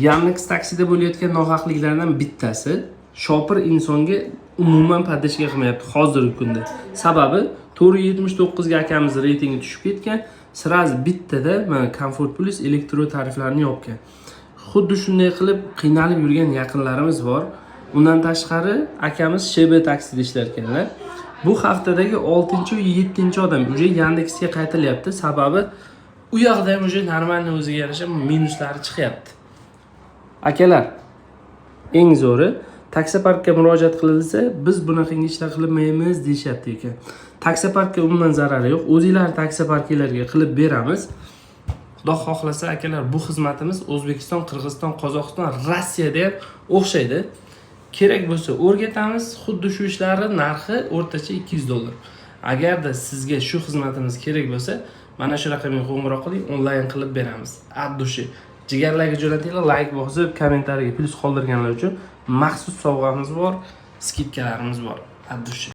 Yandex Taksi'da bo'layotgan nohaqliklardan bittasi shopir insonga umuman podдержка qilmayapti hozirgi kunda. Sababi 479 ga akamiz reytingi tushib ketgan. Sraz bittada mana Comfort Plus elektro tariflarini yopgan. Xuddi shunday qilib qiynalib yurgan yaqinlarimiz bor. Undan tashqari akamiz SHB taksida ishlar ekanlar. Bu haftadagi 6-7 odam уже Yandexga qaytilyapti. Sababi u yoqda ham уже normalniy o'ziga yarasha minuslari chiqyapti. Akalar, eng zo'ri taksoparkka murojaat qilinsa, biz bunaqangi ishlar qilmaymiz deyishyapti ekan. Taksoparkka umuman zarari yo'q. O'zingizlar taksoparklarga qilib beramiz. Xudo xohlasa akalar, bu xizmatimiz O'zbekiston, Qirg'iziston, Qozog'iston, Rossiyada ham o'xshaydi. Kerak bo'lsa o'rgatamiz. Xuddi shu ishlarning narxi o'rtacha $200. Agarda sizga shu xizmatimiz kerak bo'lsa, mana shu raqamga qo'ng'iroq qiling, onlayn qilib beramiz. Addushi jigarlarga jo'natinglar, like bosib, kommentariyaga plus qoldirganlar uchun maxsus sovg'amiz bor, skidkalarimiz bor. Addushi